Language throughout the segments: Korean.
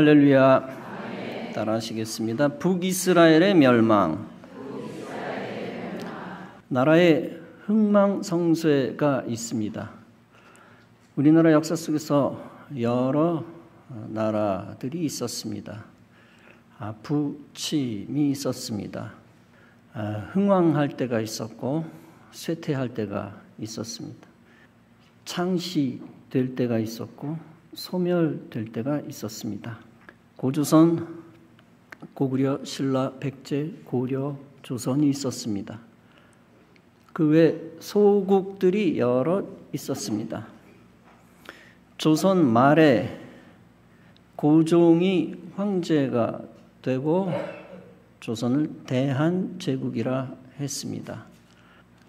할렐루야. 따라하시겠습니다. 북이스라엘의 멸망. 나라에 흥망성쇠가 있습니다. 우리나라 역사 속에서 여러 나라들이 있었습니다. 부침이 있었습니다. 흥왕할 때가 있었고 쇠퇴할 때가 있었습니다. 창시될 때가 있었고 소멸될 때가 있었습니다. 고조선, 고구려, 신라, 백제, 고려, 조선이 있었습니다. 그 외 소국들이 여러 있었습니다. 조선 말에 고종이 황제가 되고 조선을 대한제국이라 했습니다.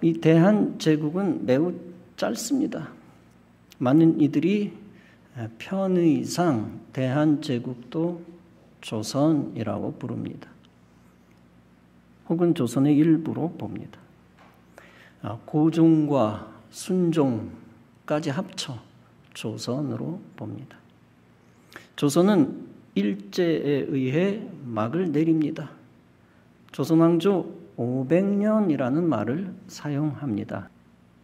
이 대한제국은 매우 짧습니다. 많은 이들이 편의상 대한제국도 조선이라고 부릅니다. 혹은 조선의 일부로 봅니다. 고종과 순종까지 합쳐 조선으로 봅니다. 조선은 일제에 의해 막을 내립니다. 조선왕조 500년이라는 말을 사용합니다.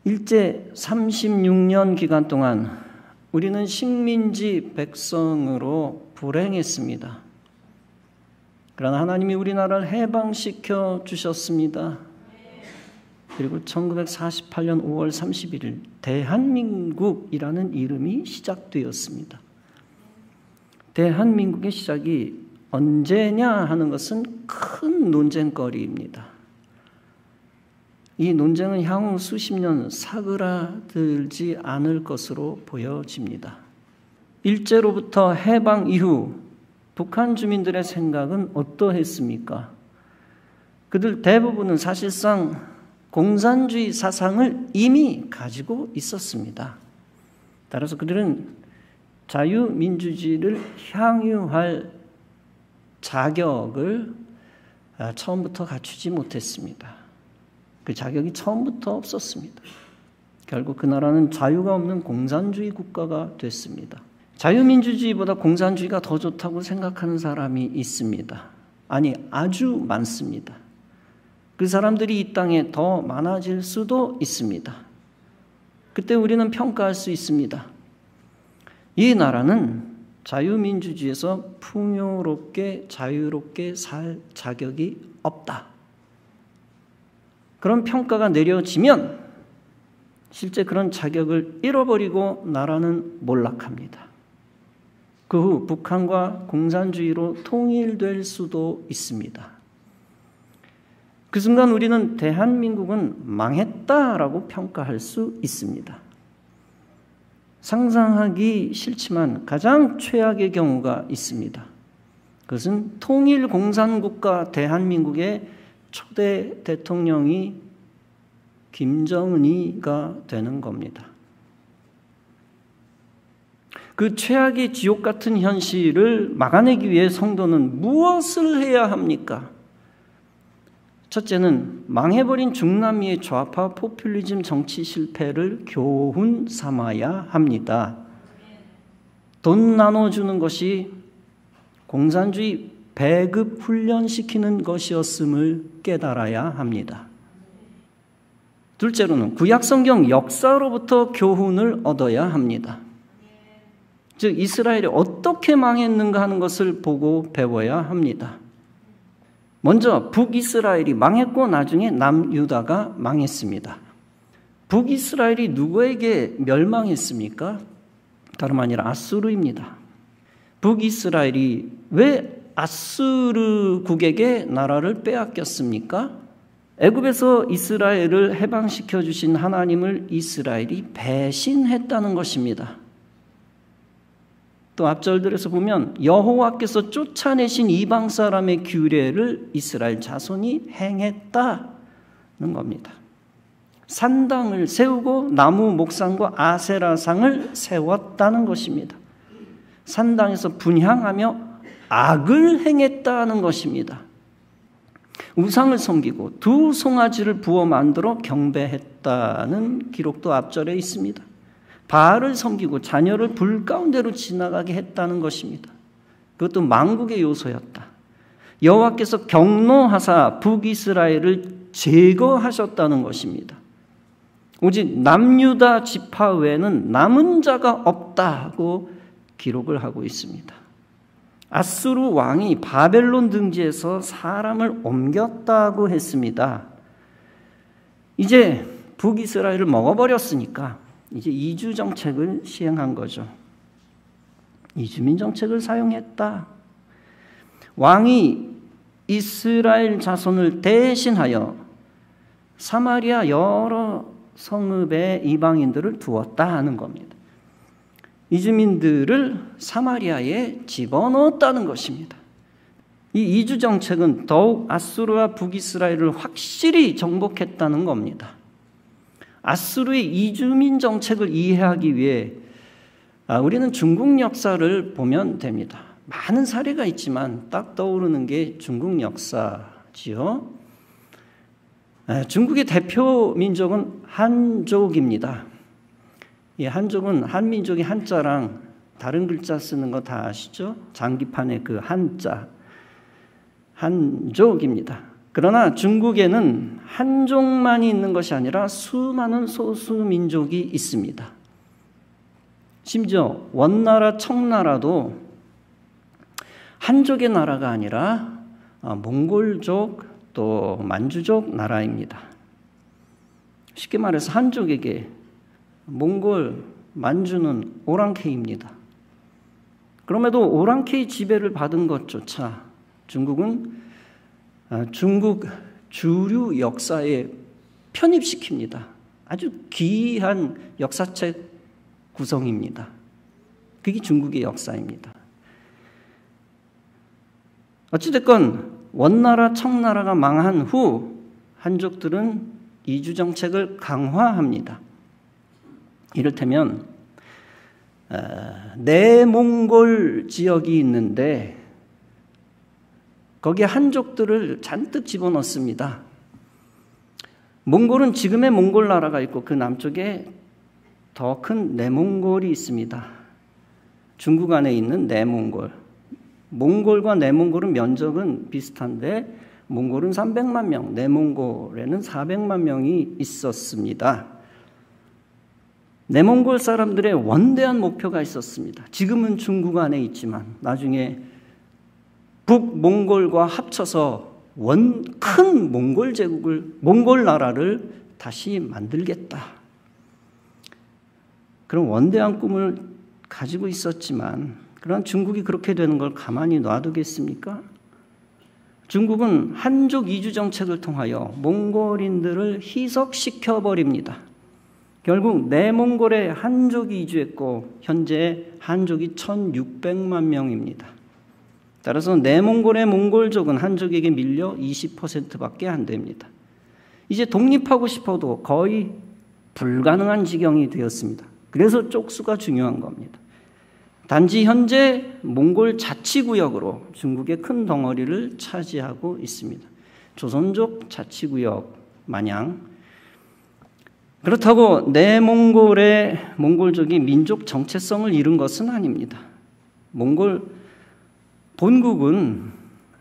일제 36년 기간 동안 우리는 식민지 백성으로 불행했습니다. 그러나 하나님이 우리나라를 해방시켜 주셨습니다. 그리고 1948년 5월 31일 대한민국이라는 이름이 시작되었습니다. 대한민국의 시작이 언제냐 하는 것은 큰 논쟁거리입니다. 이 논쟁은 향후 수십 년 사그라들지 않을 것으로 보여집니다. 일제로부터 해방 이후 북한 주민들의 생각은 어떠했습니까? 그들 대부분은 사실상 공산주의 사상을 이미 가지고 있었습니다. 따라서 그들은 자유민주주의를 향유할 자격을 처음부터 갖추지 못했습니다. 그 자격이 처음부터 없었습니다. 결국 그 나라는 자유가 없는 공산주의 국가가 됐습니다. 자유민주주의보다 공산주의가 더 좋다고 생각하는 사람이 있습니다. 아니, 아주 많습니다. 그 사람들이 이 땅에 더 많아질 수도 있습니다. 그때 우리는 평가할 수 있습니다. 이 나라는 자유민주주의에서 풍요롭게 자유롭게 살 자격이 없다. 그런 평가가 내려지면 실제 그런 자격을 잃어버리고 나라는 몰락합니다. 그 후 북한과 공산주의로 통일될 수도 있습니다. 그 순간 우리는 대한민국은 망했다라고 평가할 수 있습니다. 상상하기 싫지만 가장 최악의 경우가 있습니다. 그것은 통일공산국가 대한민국의 초대 대통령이 김정은이가 되는 겁니다. 그 최악의 지옥 같은 현실을 막아내기 위해 성도는 무엇을 해야 합니까? 첫째는 망해버린 중남미의 좌파 포퓰리즘 정치 실패를 교훈 삼아야 합니다. 돈 나눠주는 것이 공산주의 배급 훈련시키는 것이었음을 깨달아야 합니다. 둘째로는 구약성경 역사로부터 교훈을 얻어야 합니다. 즉 이스라엘이 어떻게 망했는가 하는 것을 보고 배워야 합니다. 먼저 북이스라엘이 망했고 나중에 남유다가 망했습니다. 북이스라엘이 누구에게 멸망했습니까? 다름 아니라 아수르입니다. 북이스라엘이 왜 아수르국에게 나라를 빼앗겼습니까? 애굽에서 이스라엘을 해방시켜 주신 하나님을 이스라엘이 배신했다는 것입니다. 또 앞절들에서 보면 여호와께서 쫓아내신 이방 사람의 규례를 이스라엘 자손이 행했다는 겁니다. 산당을 세우고 나무 목상과 아세라상을 세웠다는 것입니다. 산당에서 분향하며 악을 행했다는 것입니다. 우상을 섬기고 두 송아지를 부어 만들어 경배했다는 기록도 앞절에 있습니다. 바알을 섬기고 자녀를 불 가운데로 지나가게 했다는 것입니다. 그것도 망국의 요소였다. 여호와께서 경노하사 북이스라엘을 제거하셨다는 것입니다. 오직 남유다 지파 외에는 남은 자가 없다고 기록을 하고 있습니다. 아수르 왕이 바벨론 등지에서 사람을 옮겼다고 했습니다. 이제 북이스라엘을 먹어버렸으니까 이제 이주 정책을 시행한 거죠. 이주민 정책을 사용했다. 왕이 이스라엘 자손을 대신하여 사마리아 여러 성읍의 이방인들을 두었다 하는 겁니다. 이주민들을 사마리아에 집어넣었다는 것입니다. 이 이주 정책은 더욱 아수르와 북이스라엘을 확실히 정복했다는 겁니다. 아수르의 이주민 정책을 이해하기 위해 우리는 중국 역사를 보면 됩니다. 많은 사례가 있지만 딱 떠오르는 게 중국 역사지요. 중국의 대표 민족은 한족입니다. 이 한족은 한민족의 한자랑 다른 글자 쓰는 거 다 아시죠? 장기판의 그 한자, 한족입니다. 그러나 중국에는 한족만이 있는 것이 아니라 수많은 소수민족이 있습니다. 심지어 원나라, 청나라도 한족의 나라가 아니라 몽골족 또 만주족 나라입니다. 쉽게 말해서 한족에게 몽골, 만주는 오랑캐입니다. 그럼에도 오랑캐의 지배를 받은 것조차 중국은 중국 주류 역사에 편입시킵니다. 아주 기이한 역사책 구성입니다. 그게 중국의 역사입니다. 어찌됐건 원나라, 청나라가 망한 후 한족들은 이주 정책을 강화합니다. 이를테면 내몽골 지역이 있는데 거기에 한족들을 잔뜩 집어넣습니다. 몽골은 지금의 몽골 나라가 있고 그 남쪽에 더 큰 내몽골이 있습니다. 중국 안에 있는 내몽골. 몽골과 내몽골은 면적은 비슷한데 몽골은 300만 명, 내몽골에는 400만 명이 있었습니다. 내몽골 사람들의 원대한 목표가 있었습니다. 지금은 중국 안에 있지만 나중에 북몽골과 합쳐서 큰 몽골 제국을, 몽골 나라를 다시 만들겠다. 그런 원대한 꿈을 가지고 있었지만 그런 중국이 그렇게 되는 걸 가만히 놔두겠습니까? 중국은 한족 이주 정책을 통하여 몽골인들을 희석시켜 버립니다. 결국 내몽골에 한족이 이주했고 현재 한족이 1600만 명입니다. 따라서 내몽골의 몽골족은 한족에게 밀려 20%밖에 안 됩니다. 이제 독립하고 싶어도 거의 불가능한 지경이 되었습니다. 그래서 쪽수가 중요한 겁니다. 단지 현재 몽골 자치구역으로 중국의 큰 덩어리를 차지하고 있습니다. 조선족 자치구역 마냥. 그렇다고 내몽골의 몽골족이 민족 정체성을 잃은 것은 아닙니다. 몽골 본국은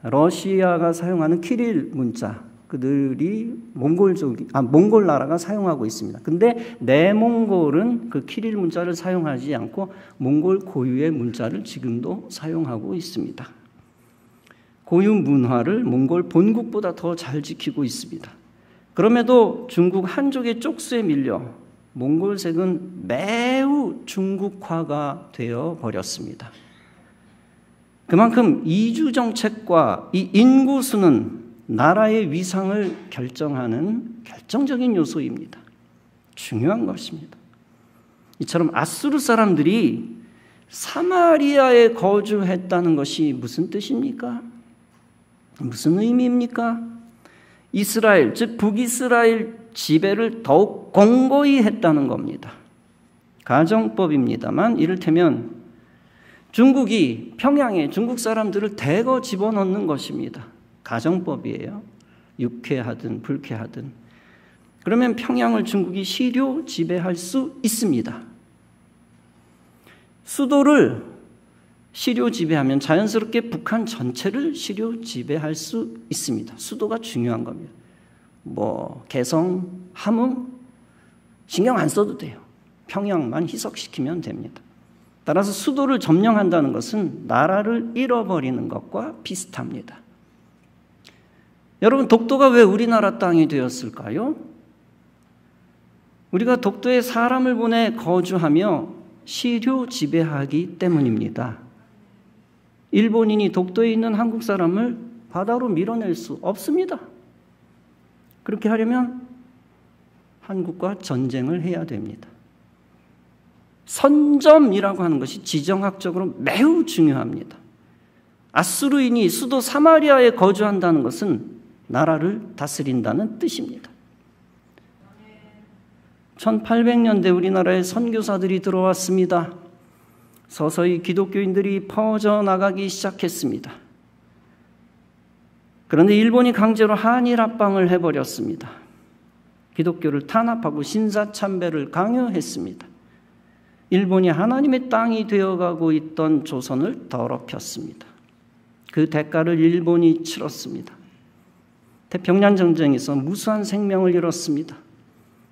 러시아가 사용하는 키릴 문자, 그들이 몽골 나라가 사용하고 있습니다. 근데 내몽골은 그 키릴 문자를 사용하지 않고 몽골 고유의 문자를 지금도 사용하고 있습니다. 고유 문화를 몽골 본국보다 더 잘 지키고 있습니다. 그럼에도 중국 한족의 쪽수에 밀려 몽골색은 매우 중국화가 되어 버렸습니다. 그만큼 이주 정책과 이 인구수는 나라의 위상을 결정하는 결정적인 요소입니다. 중요한 것입니다. 이처럼 아수르 사람들이 사마리아에 거주했다는 것이 무슨 뜻입니까? 무슨 의미입니까? 이스라엘, 즉 북이스라엘 지배를 더욱 공고히 했다는 겁니다. 가정법입니다만 이를테면 중국이 평양에 중국 사람들을 대거 집어넣는 것입니다. 가정법이에요. 육회하든 불쾌하든. 그러면 평양을 중국이 시료 지배할 수 있습니다. 수도를 시료 지배하면 자연스럽게 북한 전체를 시료 지배할 수 있습니다. 수도가 중요한 겁니다. 개성, 함흥 신경 안 써도 돼요. 평양만 희석시키면 됩니다. 따라서 수도를 점령한다는 것은 나라를 잃어버리는 것과 비슷합니다. 여러분, 독도가 왜 우리나라 땅이 되었을까요? 우리가 독도에 사람을 보내 거주하며 시료 지배하기 때문입니다. 일본인이 독도에 있는 한국 사람을 바다로 밀어낼 수 없습니다. 그렇게 하려면 한국과 전쟁을 해야 됩니다. 선점이라고 하는 것이 지정학적으로 매우 중요합니다. 아수르인이 수도 사마리아에 거주한다는 것은 나라를 다스린다는 뜻입니다. 1800년대 우리나라에 선교사들이 들어왔습니다. 서서히 기독교인들이 퍼져나가기 시작했습니다. 그런데 일본이 강제로 한일 합방을 해버렸습니다. 기독교를 탄압하고 신사참배를 강요했습니다. 일본이 하나님의 땅이 되어가고 있던 조선을 더럽혔습니다. 그 대가를 일본이 치렀습니다. 태평양 전쟁에서 무수한 생명을 잃었습니다.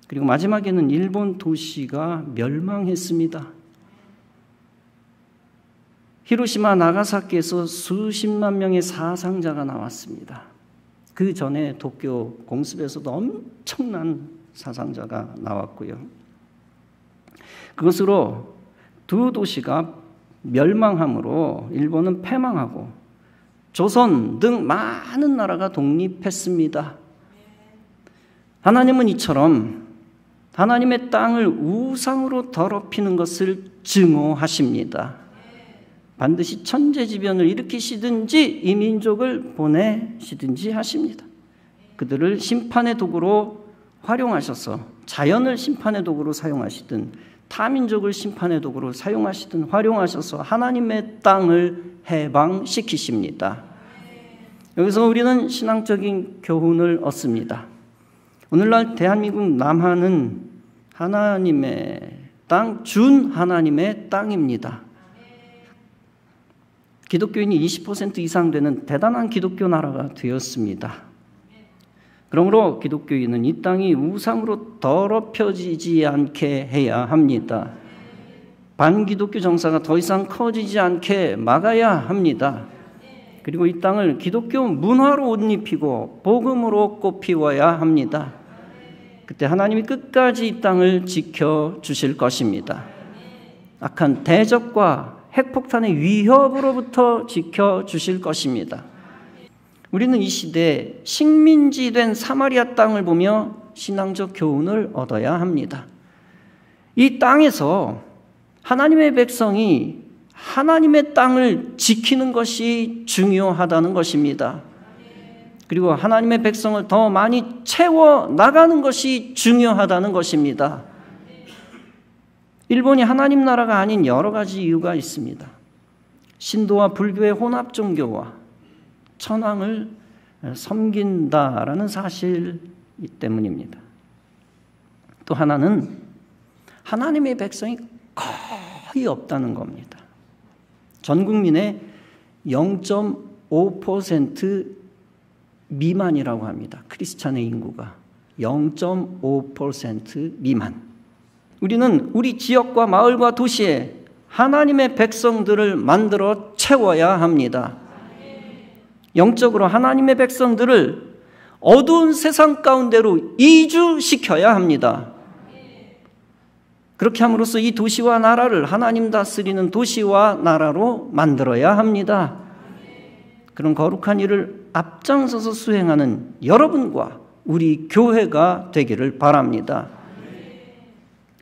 그리고 마지막에는 일본 도시가 멸망했습니다. 히로시마, 나가사키에서 수십만 명의 사상자가 나왔습니다. 그 전에 도쿄 공습에서도 엄청난 사상자가 나왔고요. 그것으로 두 도시가 멸망함으로 일본은 패망하고 조선 등 많은 나라가 독립했습니다. 하나님은 이처럼 하나님의 땅을 우상으로 더럽히는 것을 증오하십니다. 반드시 천재지변을 일으키시든지 이 민족을 보내시든지 하십니다. 그들을 심판의 도구로 활용하셔서 자연을 심판의 도구로 사용하시든 타민족을 심판의 도구로 사용하시든 활용하셔서 하나님의 땅을 해방시키십니다. 여기서 우리는 신앙적인 교훈을 얻습니다. 오늘날 대한민국 남한은 하나님의 땅, 준 하나님의 땅입니다. 기독교인이 20% 이상 되는 대단한 기독교 나라가 되었습니다. 그러므로 기독교인은 이 땅이 우상으로 더럽혀지지 않게 해야 합니다. 반기독교 정사가 더 이상 커지지 않게 막아야 합니다. 그리고 이 땅을 기독교 문화로 옷 입히고 복음으로 꽃 피워야 합니다. 그때 하나님이 끝까지 이 땅을 지켜주실 것입니다. 악한 대적과 핵폭탄의 위협으로부터 지켜주실 것입니다. 우리는 이 시대에 식민지 된 사마리아 땅을 보며 신앙적 교훈을 얻어야 합니다. 이 땅에서 하나님의 백성이 하나님의 땅을 지키는 것이 중요하다는 것입니다. 그리고 하나님의 백성을 더 많이 채워 나가는 것이 중요하다는 것입니다. 일본이 하나님 나라가 아닌 여러 가지 이유가 있습니다. 신도와 불교의 혼합 종교와 천황을 섬긴다라는 사실 때문입니다. 또 하나는 하나님의 백성이 거의 없다는 겁니다. 전 국민의 0.5% 미만이라고 합니다. 크리스찬의 인구가 0.5% 미만. 우리는 우리 지역과 마을과 도시에 하나님의 백성들을 만들어 채워야 합니다. 영적으로 하나님의 백성들을 어두운 세상 가운데로 이주시켜야 합니다. 그렇게 함으로써 이 도시와 나라를 하나님 다스리는 도시와 나라로 만들어야 합니다. 그런 거룩한 일을 앞장서서 수행하는 여러분과 우리 교회가 되기를 바랍니다.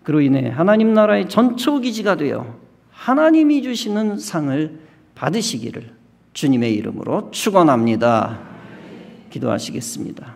그로 인해 하나님 나라의 전초기지가 되어 하나님이 주시는 상을 받으시기를 주님의 이름으로 축원합니다. 기도하시겠습니다.